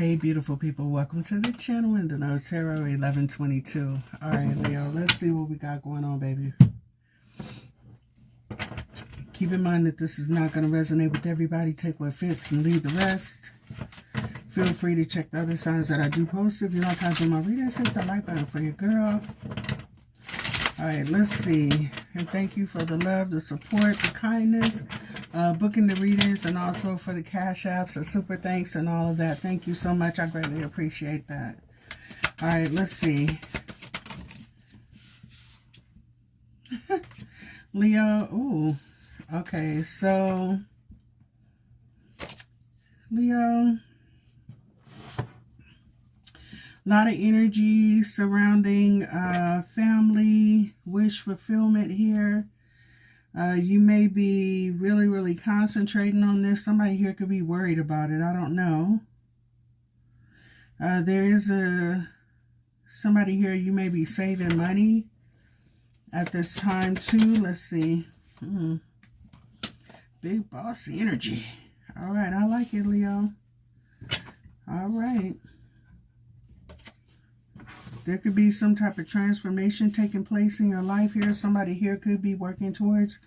Hey, beautiful people. Welcome to the channel in the No Tarot 1122. All right, Leo, let's see what we got going on, baby. Keep in mind that this is not going to resonate with everybody. Take what fits and leave the rest. Feel free to check the other signs that I do post. If you like how I do my readings, hit the like button for your girl. All right, let's see. And thank you for the love, the support, the kindness, booking the readings, and also for the cash apps, the super thanks, and all of that. Thank you so much. I greatly appreciate that. All right, let's see. Leo, ooh, okay, so Leo, a lot of energy surrounding family, wish fulfillment here. You may be really concentrating on this. Somebody here could be worried about it. I don't know. There is somebody here, you may be saving money at this time too. Let's see. Big boss energy. All right, I like it, Leo. All right. There could be some type of transformation taking place in your life here. Somebody here could be working towards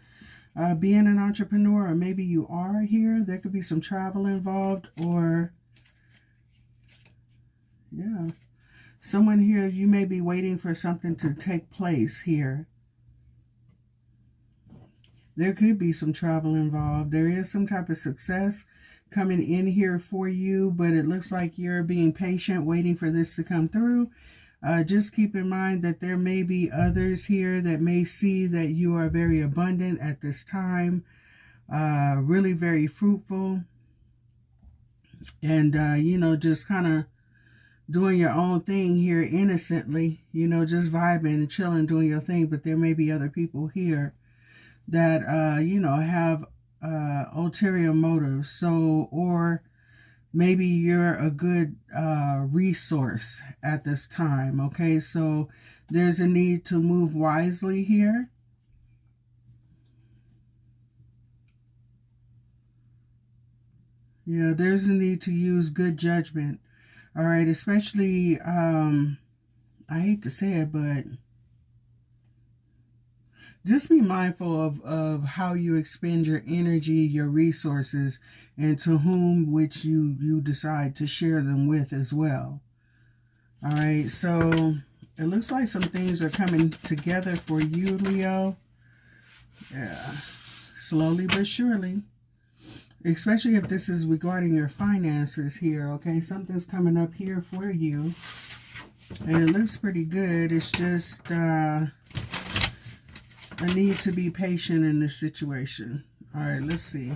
being an entrepreneur, or maybe you are here. There could be some travel involved, or, yeah. Someone here, you may be waiting for something to take place here. There could be some travel involved. There is some type of success coming in here for you, but it looks like you're being patient, waiting for this to come through. Just keep in mind that there may be others here that may see that you are very abundant at this time, really very fruitful, and, you know, just kind of doing your own thing here innocently, you know, just vibing and chilling, doing your thing. But there may be other people here that, you know, have ulterior motives. So, or maybe you're a good resource at this time, okay? So there's a need to move wisely here. Yeah, there's a need to use good judgment, all right? Especially, I hate to say it, but just be mindful of how you expend your energy, your resources, and to whom which you decide to share them with as well. All right, so it looks like some things are coming together for you, Leo. Yeah, slowly but surely. Especially if this is regarding your finances here, okay? Something's coming up here for you. And it looks pretty good. It's just a need to be patient in this situation. All right, let's see.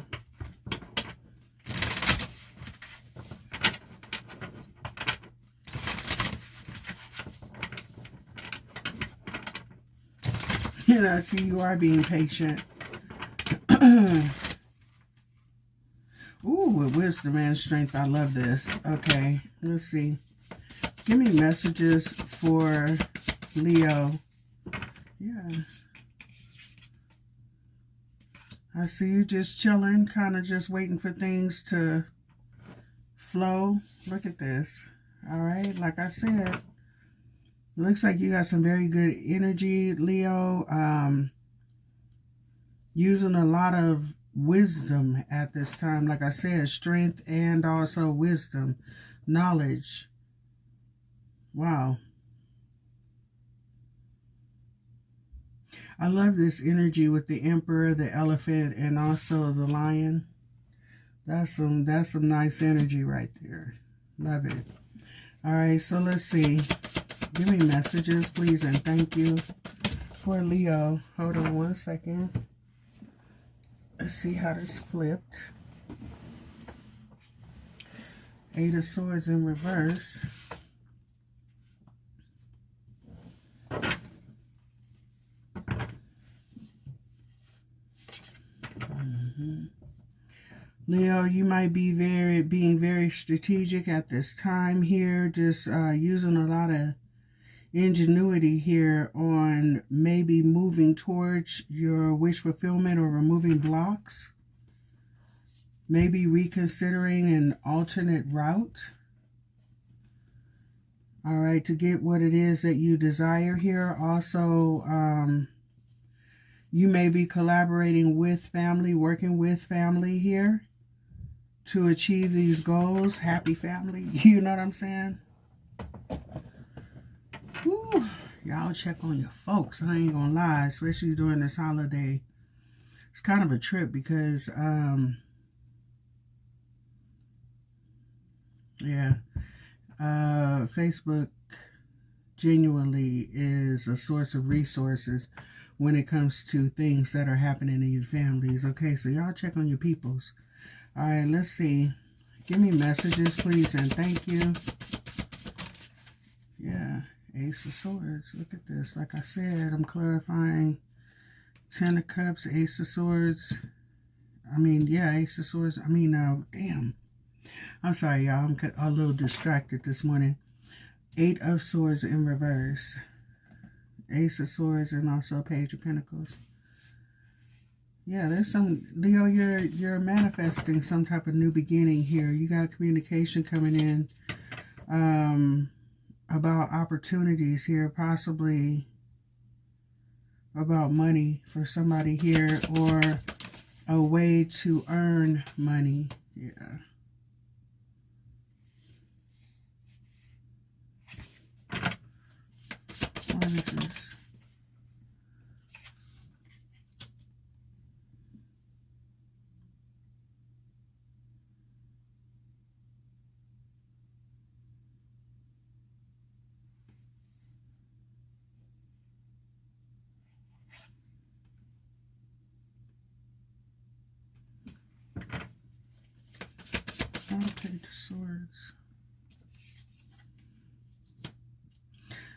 You know, see, you are being patient. Ooh, with wisdom and strength. I love this. Okay, let's see. Give me messages for Leo. Yeah. I see you just chilling, kind of just waiting for things to flow. Look at this. All right, like I said, looks like you got some very good energy, Leo. Using a lot of wisdom at this time. Like I said, strength and also wisdom, knowledge. Wow. I love this energy with the Emperor, the Elephant, and also the Lion. That's some nice energy right there. Love it. All right, so let's see. Give me messages, please, and thank you for Leo. Hold on one second. Let's see how this flipped. Eight of Swords in reverse. Leo, you might be being very strategic at this time here, just using a lot of ingenuity here on maybe moving towards your wish fulfillment or removing blocks. Maybe reconsidering an alternate route. All right, to get what it is that you desire here. Also, you may be collaborating with family, working with family here to achieve these goals. Happy family, you know what I'm saying? Whew. Y'all check on your folks, I ain't gonna lie, especially during this holiday. It's kind of a trip because, yeah, Facebook genuinely is a source of resources when it comes to things that are happening in your families. Okay, so y'all check on your peoples. All right, let's see. Give me messages, please, and thank you. Yeah, Ace of Swords. Look at this. Like I said, I'm clarifying. Ten of Cups, Ace of Swords. Yeah, Ace of Swords. Damn. I'm sorry, y'all. I'm a little distracted this morning. Eight of Swords in reverse. Ace of Swords and also Page of Pentacles. Yeah, there's some, Leo, you're manifesting some type of new beginning here. You got communication coming in about opportunities here, possibly about money for somebody here, or a way to earn money. Yeah. What is this? Page of Swords.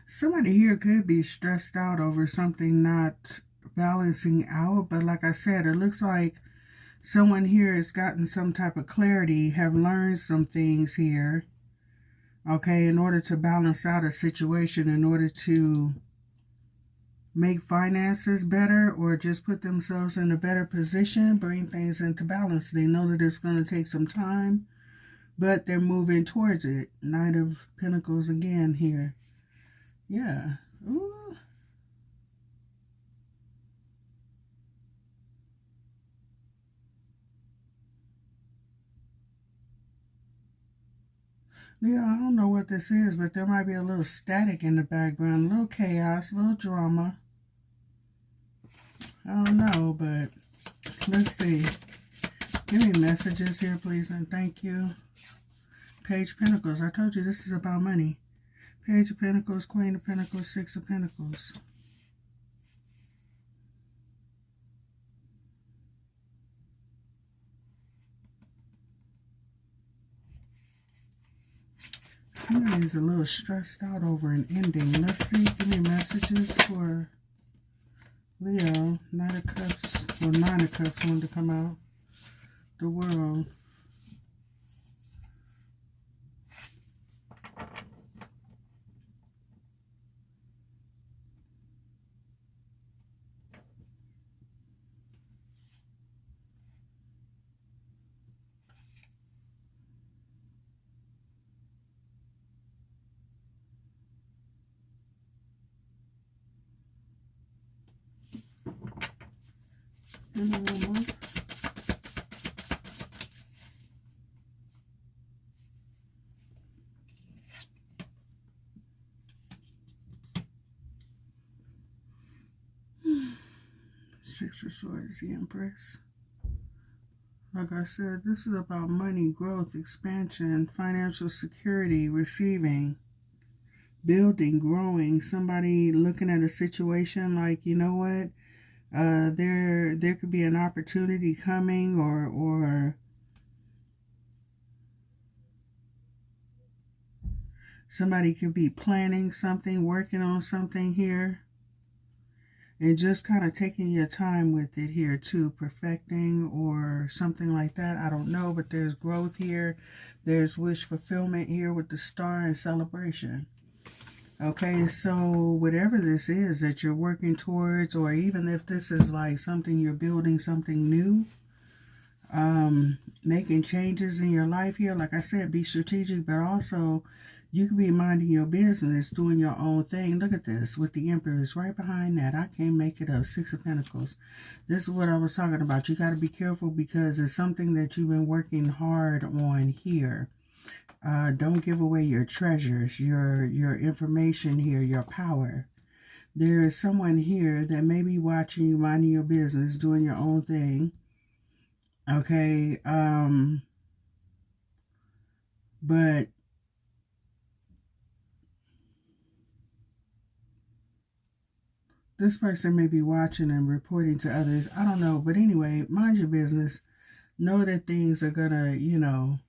Somebody here could be stressed out over something not balancing out, but like I said, it looks like someone here has gotten some type of clarity, have learned some things here, okay, in order to balance out a situation, in order to make finances better, or just put themselves in a better position, bring things into balance. They know that it's going to take some time, but they're moving towards it. Knight of Pentacles again here. Yeah. Ooh. Yeah, I don't know what this is, but there might be a little static in the background, a little chaos, a little drama. I don't know, but let's see. Give me messages here, please, and thank you. Page of Pentacles. I told you this is about money. Page of Pentacles, Queen of Pentacles, Six of Pentacles. Somebody's a little stressed out over an ending. Let's see. Give me messages for Leo. Knight of Cups. Well, Nine of Cups wanted to come out. The World. And one more. Six of Swords, the Empress. Like I said, this is about money, growth, expansion, financial security, receiving, building, growing. Somebody looking at a situation like, you know what, there could be an opportunity coming, or somebody could be planning something, working on something here. And just kind of taking your time with it here too, perfecting or something like that. I don't know, but there's growth here. There's wish fulfillment here with the star and celebration. Okay, so whatever this is that you're working towards, or even if this is like something you're building, something new, making changes in your life here, like I said, be strategic, but also You could be minding your business, doing your own thing. Look at this with the Empress right behind that. I can't make it up. Six of Pentacles. This is what I was talking about. You got to be careful because it's something that you've been working hard on here. Don't give away your treasures, your information here, your power. There is someone here that may be watching you, minding your business, doing your own thing. Okay. But this person may be watching and reporting to others. I don't know. But anyway, mind your business. Know that things are going to, you know,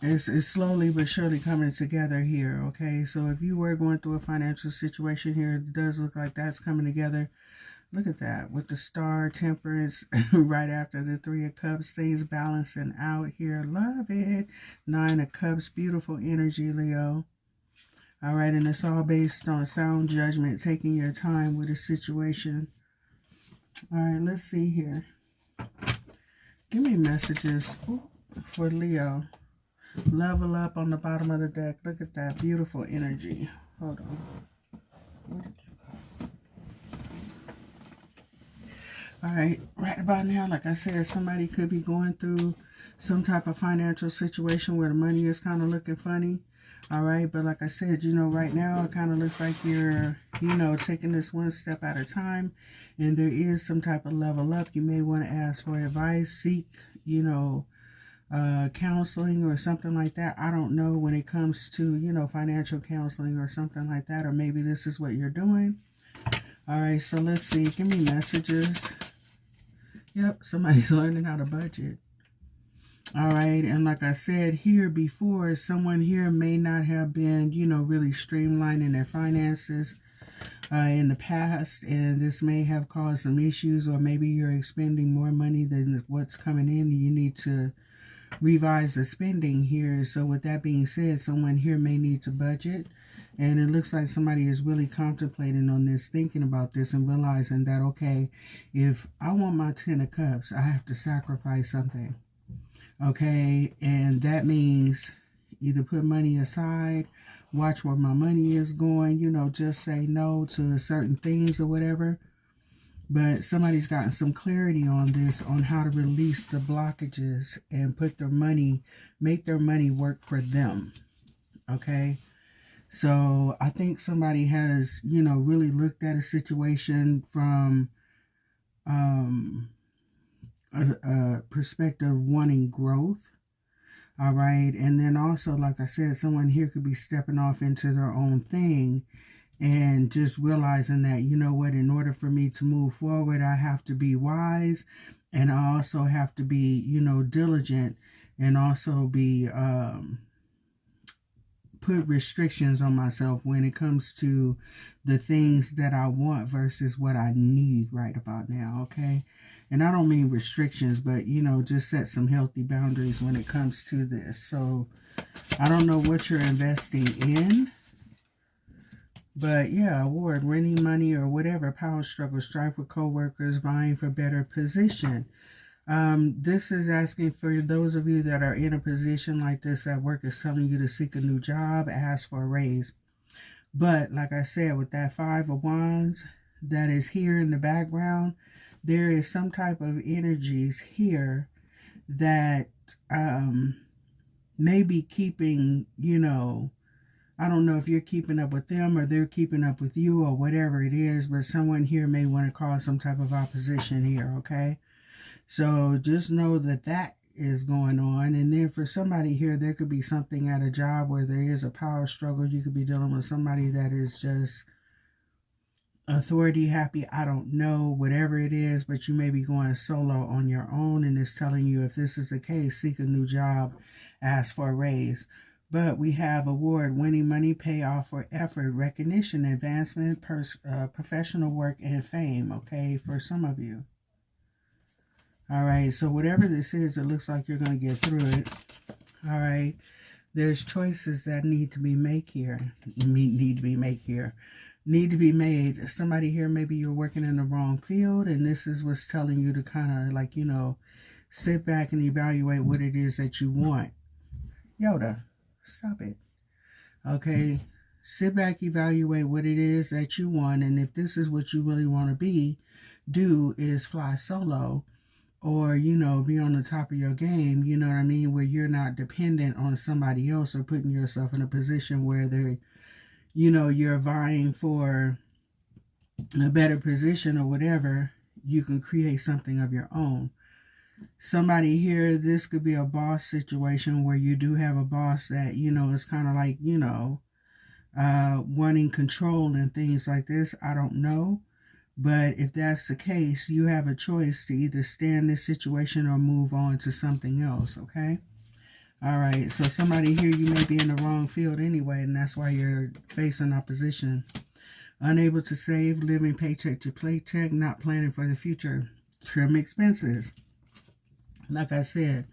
it's slowly but surely coming together here, okay? So if you were going through a financial situation here, it does look like that's coming together. Look at that with the Star, Temperance, right after the Three of Cups. Things balancing out here. Love it. Nine of Cups. Beautiful energy, Leo. All right, and it's all based on sound judgment, taking your time with a situation. All right, let's see here. Give me messages for Leo. Level up on the bottom of the deck. Look at that beautiful energy. Hold on. Where did you go? All right, right about now, like I said, somebody could be going through some type of financial situation where the money is kind of looking funny. All right, but like I said, you know, right now it kind of looks like you're, you know, taking this one step at a time, and there is some type of level up. You may want to ask for advice, seek, you know, counseling or something like that. I don't know, when it comes to, you know, financial counseling or something like that, or maybe this is what you're doing. All right, so let's see. Give me messages. Yep, somebody's learning how to budget. All right, and like I said here before, someone here may not have been, you know, really streamlining their finances in the past, and this may have caused some issues, or maybe you're expending more money than what's coming in. You need to revise the spending here. So with that being said, someone here may need to budget, and it looks like somebody is really contemplating on this, thinking about this, and realizing that, okay, if I want my 10 of Cups, I have to sacrifice something. Okay, and that means either put money aside, watch where my money is going, you know, just say no to certain things or whatever. But somebody's gotten some clarity on this, on how to release the blockages and put their money, make their money work for them. Okay, so I think somebody has, you know, really looked at a situation from a perspective of wanting growth. All right, and then also, like I said, someone here could be stepping off into their own thing and just realizing that, you know what, in order for me to move forward, I have to be wise, and I also have to be, you know, diligent, and also be put restrictions on myself when it comes to the things that I want versus what I need right about now. Okay, and I don't mean restrictions, but, you know, just set some healthy boundaries when it comes to this. So I don't know what you're investing in, but yeah, award, winning money or whatever, power struggle, strife with co-workers, vying for better position. This is asking for those of you that are in a position like this at work, is telling you to seek a new job, ask for a raise. But like I said, with that Five of Wands that is here in the background, there is some type of energies here that may be keeping, you know, I don't know if you're keeping up with them or they're keeping up with you or whatever it is, but someone here may want to cause some type of opposition here, okay? So just know that that is going on. And then for somebody here, there could be something at a job where there is a power struggle. You could be dealing with somebody that is just authority happy. I don't know, whatever it is, but you may be going solo on your own, and it's telling you, if this is the case, seek a new job, ask for a raise. But we have award, winning money, payoff for effort, recognition, advancement, professional work, and fame, okay, for some of you. All right, so whatever this is, it looks like you're going to get through it. All right, there's choices that need to be made here. Need to be made. Somebody here, maybe you're working in the wrong field, and this is what's telling you to kind of, like, you know, sit back and evaluate what it is that you want. Yoda, stop it. Okay, sit back, evaluate what it is that you want, and if this is what you really want to do is fly solo, or be on the top of your game, you know what I mean, where you're not dependent on somebody else or putting yourself in a position where you're vying for a better position or whatever. You can create something of your own. Somebody here, this could be a boss situation where you do have a boss that is kind of like wanting control and things like this. I don't know. But if that's the case, you have a choice to either stay in this situation or move on to something else, okay? All right, so somebody here, you may be in the wrong field anyway, and that's why you're facing opposition. Unable to save, living paycheck to paycheck, not planning for the future. Trim expenses. Like I said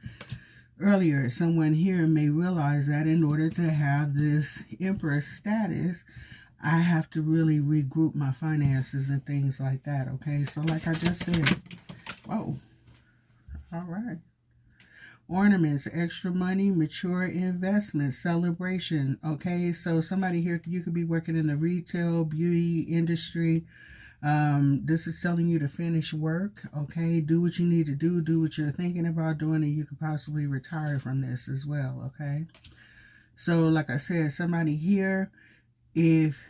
earlier, someone here may realize that in order to have this Empress status, I have to really regroup my finances and things like that, okay? So like I just said, whoa, all right. Ornaments, extra money, mature investment, celebration, okay? So somebody here, you could be working in the retail, beauty industry. This is telling you to finish work, okay? Do what you need to do what you're thinking about doing, and you could possibly retire from this as well, okay? So like I said, somebody here, if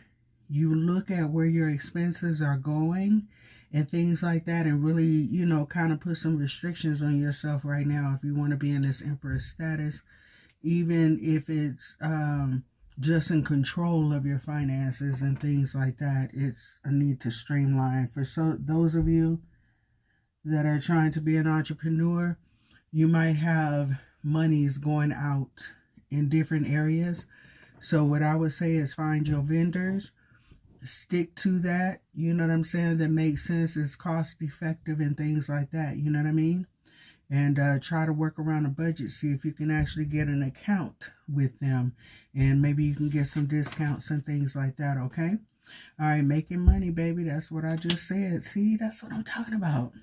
you look at where your expenses are going and things like that, and really, kind of put some restrictions on yourself right now if you want to be in this Empress status, even if it's just in control of your finances and things like that. It's a need to streamline. For those of you that are trying to be an entrepreneur, you might have monies going out in different areas. So what I would say is find your vendors, stick to that, you know what I'm saying, that makes sense, is cost effective and things like that, you know what I mean? And try to work around a budget, see if you can actually get an account with them, and maybe you can get some discounts and things like that, okay? All right, making money, baby, that's what I just said. See, that's what I'm talking about.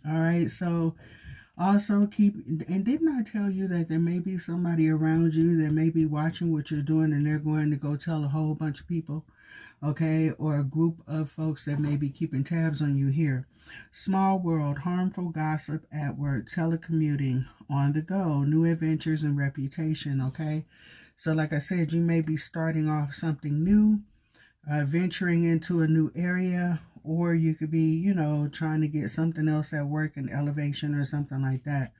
All right, so also keep, and didn't I tell you that there may be somebody around you that may be watching what you're doing, and they're going to go tell a whole bunch of people, okay, or a group of folks that may be keeping tabs on you here. Small world, harmful gossip at work, telecommuting, on the go, new adventures and reputation, okay? So like I said, you may be starting off something new, venturing into a new area, or you could be, trying to get something else at work, an elevation or something like that.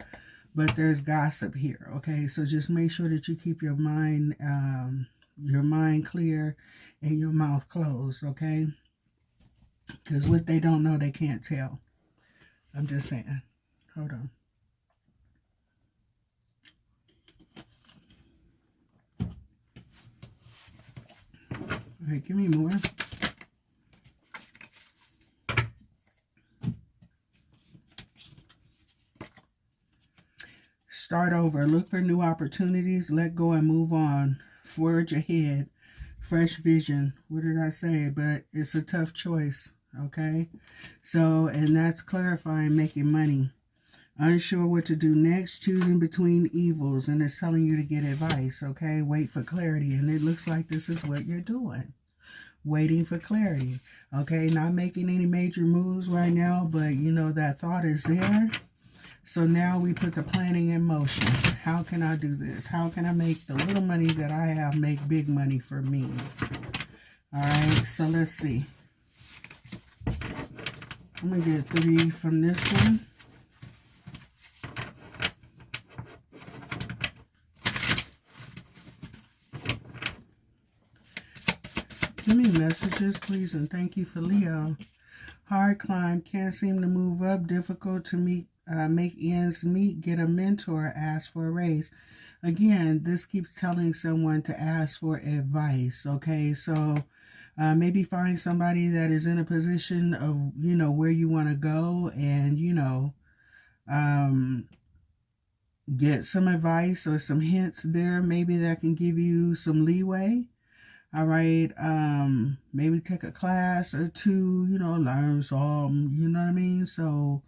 But there's gossip here, okay? So just make sure that you keep your mind clear and your mouth closed, okay? Because what they don't know, they can't tell. I'm just saying. Hold on. All right, give me more. Start over. Look for new opportunities. Let go and move on. Forge ahead. Fresh vision. What did I say? But it's a tough choice, okay? So, and that's clarifying, making money. Unsure what to do next, choosing between evils, and it's telling you to get advice, okay? Wait for clarity, and it looks like this is what you're doing. Waiting for clarity, okay? Not making any major moves right now, but that thought is there. So now we put the planning in motion. How can I do this? How can I make the little money that I have make big money for me? All right, so let's see. I'm going to get 3 from this one. Give me messages, please, and thank you for Leo. Hard climb, can't seem to move up, difficult to meet. Make ends meet, get a mentor, ask for a raise. Again, this keeps telling someone to ask for advice, okay? So maybe find somebody that is in a position of, where you want to go, and, get some advice or some hints there, maybe that can give you some leeway. All right, maybe take a class or two, learn some, you know what I mean? So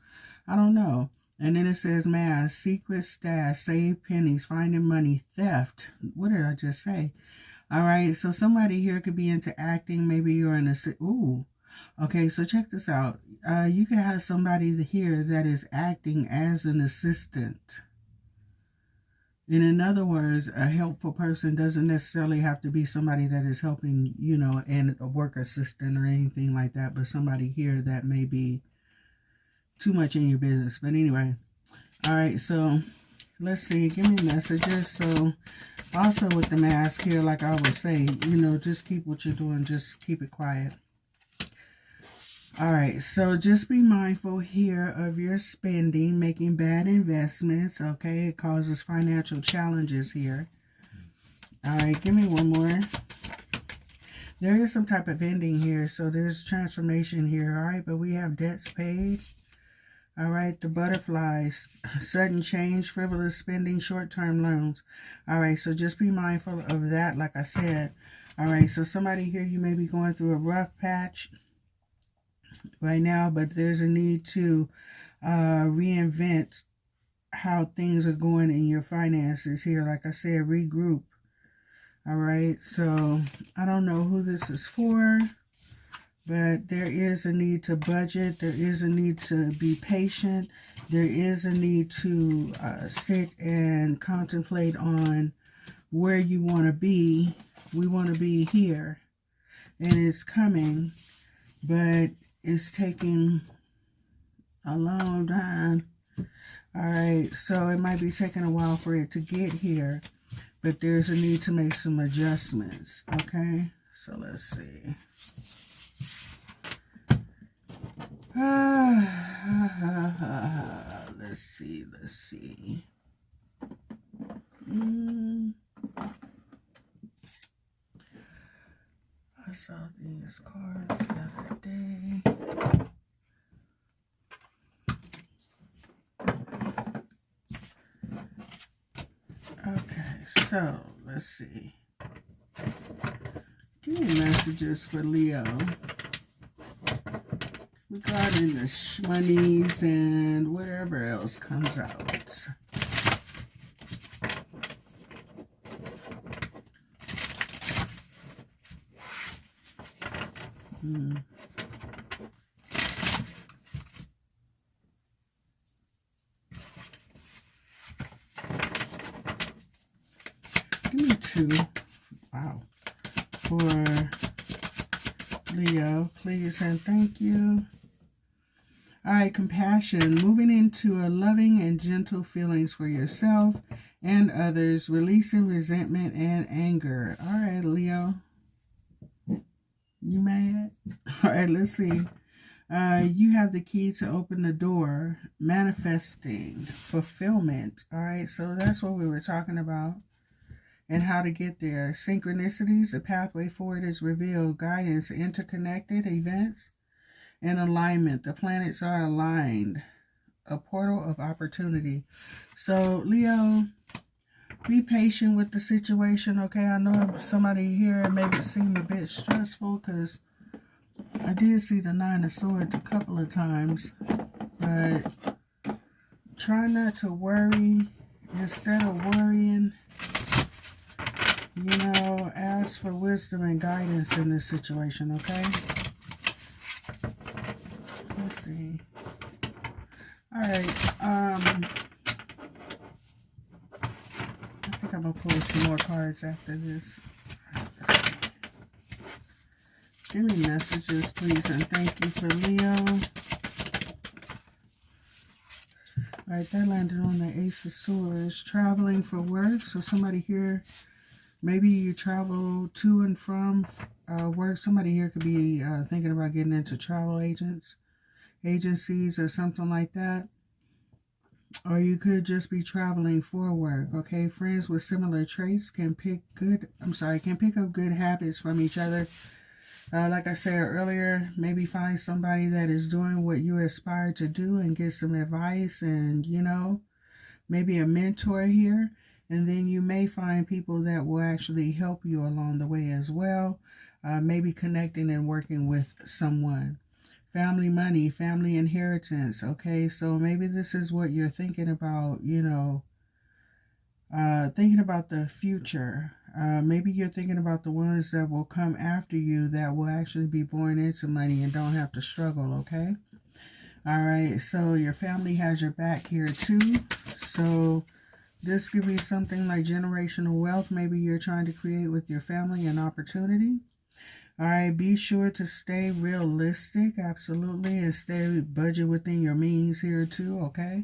I don't know. And then it says math, secret stash, save pennies, finding money, theft. What did I just say? All right, so somebody here could be into acting. Maybe you're in a... Ooh. Okay, so check this out. You could have somebody here that is acting as an assistant. And in other words, a helpful person doesn't necessarily have to be somebody that is helping, you know, and a work assistant or anything like that, but somebody here that may be too much in your business. But anyway, all right, so let's see. Give me messages. So also with the mask here, like I would say, you know, just keep what you're doing. Just keep it quiet. All right, so just be mindful here of your spending, making bad investments, okay? It causes financial challenges here. All right, give me one more. There is some type of ending here, so there's transformation here, all right? But we have debts paid. All right, the butterflies, sudden change, frivolous spending, short-term loans. All right, so just be mindful of that, like I said. All right, so somebody here, you may be going through a rough patch right now, but there's a need to reinvent how things are going in your finances here. Like I said, regroup. All right, so I don't know who this is for, but there is a need to budget. There is a need to be patient. There is a need to sit and contemplate on where you want to be. We want to be here, and it's coming, but it's taking a long time. All right, so it might be taking a while for it to get here, but there's a need to make some adjustments, okay? So let's see. Let's see. I saw these cards the other day. Okay, so let's see. Give me messages for Leo regarding the monies and whatever else comes out. Give me 2. Wow. For Leo, please and thank you. All right, compassion, moving into a loving and gentle feelings for yourself and others, releasing resentment and anger. All right, Leo. You mad? All right, let's see. You have the key to open the door, manifesting, fulfillment. All right, so that's what we were talking about and how to get there. Synchronicities, the pathway forward is revealed. Guidance, interconnected events, and alignment. The planets are aligned. A portal of opportunity. So, Leo, be patient with the situation, okay? I know somebody here made it seem a bit stressful because I did see the 9 of Swords a couple of times, but try not to worry. Instead of worrying, you know, ask for wisdom and guidance in this situation, okay? Let's see. All right, I think I'm going to pull some more cards after this. Let's see. Give me messages, please, and thank you for Leo. All right, that landed on the Ace of Swords. Traveling for work. So somebody here, maybe you travel to and from work. Somebody here could be thinking about getting into travel agencies or something like that. Or you could just be traveling for work, okay? Friends with similar traits can pick up good habits from each other. Like I said earlier, maybe find somebody that is doing what you aspire to do and get some advice and, you know, maybe a mentor here. And then you may find people that will actually help you along the way as well. Maybe connecting and working with someone. Family money, family inheritance, okay? So maybe this is what you're thinking about, you know, thinking about the future, Maybe you're thinking about the ones that will come after you that will actually be born into money and don't have to struggle, okay? All right, so your family has your back here too. So this could be something like generational wealth. Maybe you're trying to create with your family an opportunity. All right, be sure to stay realistic, absolutely, and stay budget within your means here too, okay?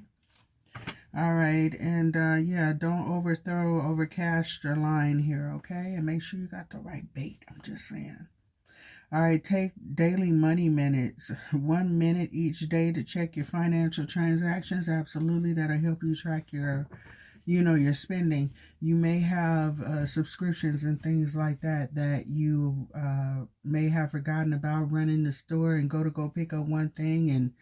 All right, and yeah, don't overcast your line here, okay? And make sure you got the right bait, I'm just saying. All right, take daily money minutes, 1 minute each day to check your financial transactions. Absolutely, that'll help you track your, your spending. You may have subscriptions and things like that that you may have forgotten about, running the store and go pick up one thing and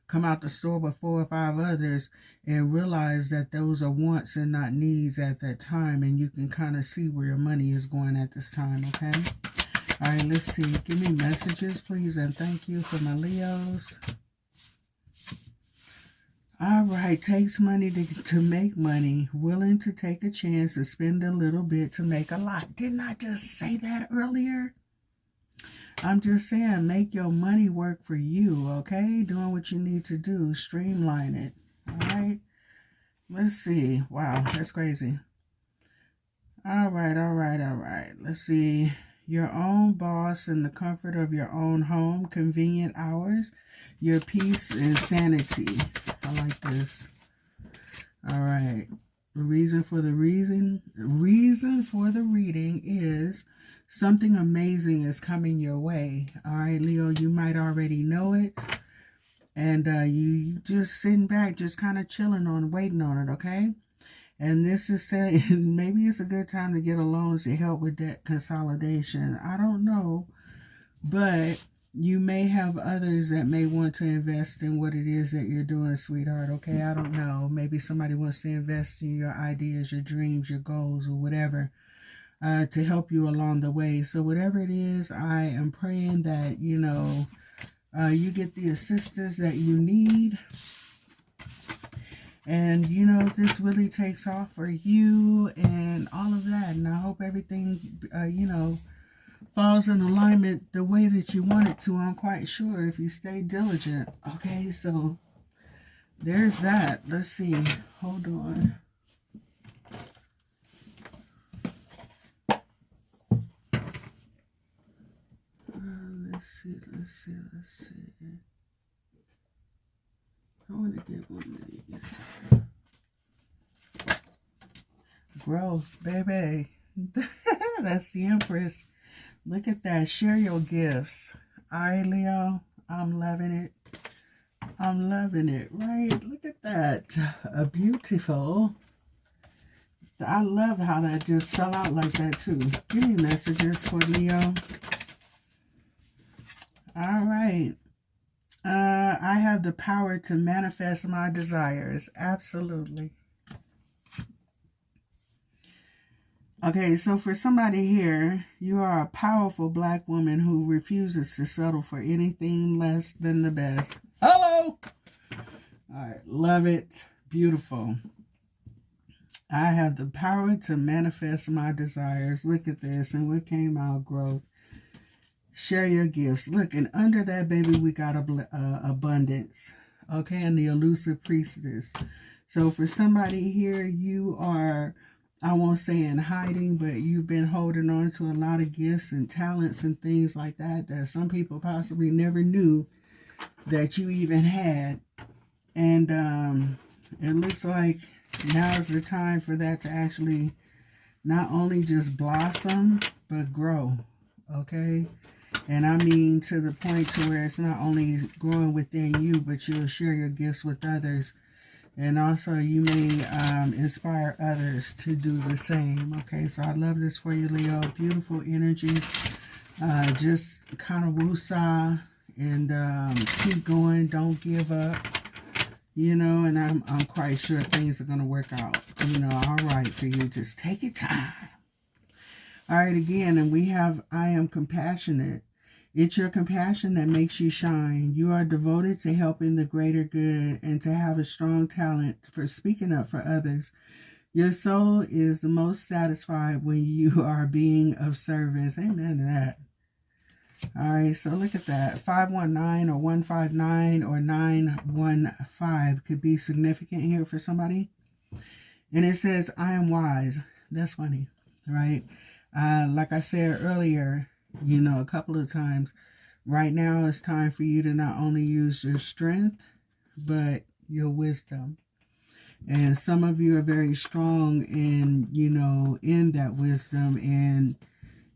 come out the store with 4 or 5 others and realize that those are wants and not needs at that time, and you can kind of see where your money is going at this time, okay? All right, let's see. Give me messages, please, and thank you for my Leos. All right, takes money to make money, willing to take a chance and spend a little bit to make a lot. Didn't I just say that earlier? I'm just saying, make your money work for you, okay? Doing what you need to do, streamline it, all right? Let's see. Wow, that's crazy. All right. Let's see. Your own boss in the comfort of your own home, convenient hours, your peace and sanity. I like this. All right. The reason for the reading is something amazing is coming your way. All right, Leo, you might already know it. And you just sitting back, just kind of chilling waiting on it, okay? And this is saying maybe it's a good time to get a loan to help with debt consolidation. I don't know, but you may have others that may want to invest in what it is that you're doing, sweetheart, okay? I don't know. Maybe somebody wants to invest in your ideas, your dreams, your goals, or whatever. To help you along the way. So whatever it is, I am praying that, you get the assistance that you need. And, this really takes off for you and all of that. And I hope everything, falls in alignment the way that you want it to. I'm quite sure if you stay diligent. Okay, so there's that. Let's see. Hold on. Let's see. I want to get one of these. Growth, baby. That's the Empress. Look at that. Share your gifts. All right, Leo. I'm loving it. Right? Look at that. Beautiful. I love how that just fell out like that, too. Give me messages for Leo. All right. I have the power to manifest my desires. Absolutely. Okay, so for somebody here, you are a powerful black woman who refuses to settle for anything less than the best. Hello! All right, love it. Beautiful. I have the power to manifest my desires. Look at this. And what came out? Growth. Share your gifts. Look, and under that, baby, we got abundance. Okay, and the elusive priestess. So for somebody here, you are, I won't say in hiding, but you've been holding on to a lot of gifts and talents and things like that some people possibly never knew that you even had. And it looks like now's the time for that to actually not only just blossom, but grow. Okay? And I mean to the point to where it's not only growing within you, but you'll share your gifts with others. And also you may inspire others to do the same. Okay, so I love this for you, Leo. Beautiful energy. Just kind of woosah and keep going. Don't give up. And I'm quite sure things are going to work out, all right for you. Just take your time. All right, again, and we have, I am compassionate. It's your compassion that makes you shine. You are devoted to helping the greater good and to have a strong talent for speaking up for others. Your soul is the most satisfied when you are being of service. Amen to that. All right, so look at that. 519 or 159 or 915 could be significant here for somebody. And it says, I am wise. That's funny, right? Like I said earlier, a couple of times, right now it's time for you to not only use your strength, but your wisdom. And some of you are very strong in, in that wisdom, and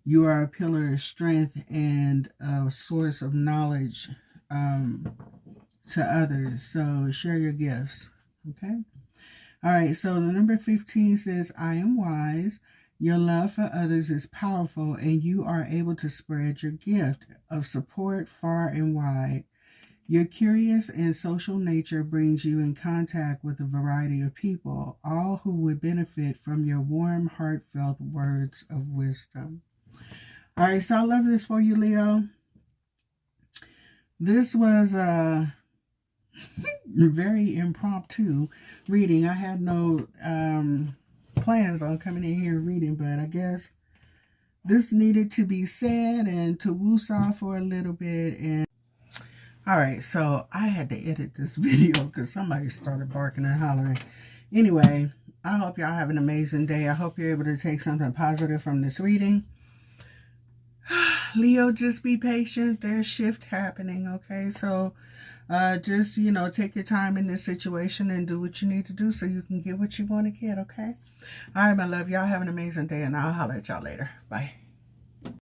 you are a pillar of strength and a source of knowledge to others. So share your gifts, okay? All right, so the number 15 says, I am wise. Your love for others is powerful, and you are able to spread your gift of support far and wide. Your curious and social nature brings you in contact with a variety of people, all who would benefit from your warm, heartfelt words of wisdom. All right, so I love this for you, Leo. This was a very impromptu reading. I had no plans on coming in here reading, but I guess this needed to be said and to woosah for a little bit. And all right, so I had to edit this video because somebody started barking and hollering. Anyway, I hope y'all have an amazing day. I hope you're able to take something positive from this reading. Leo, just be patient. There's shift happening, okay? So just, take your time in this situation and do what you need to do so you can get what you want to get, okay? All right, my love. Y'all have an amazing day, and I'll holler at y'all later. Bye.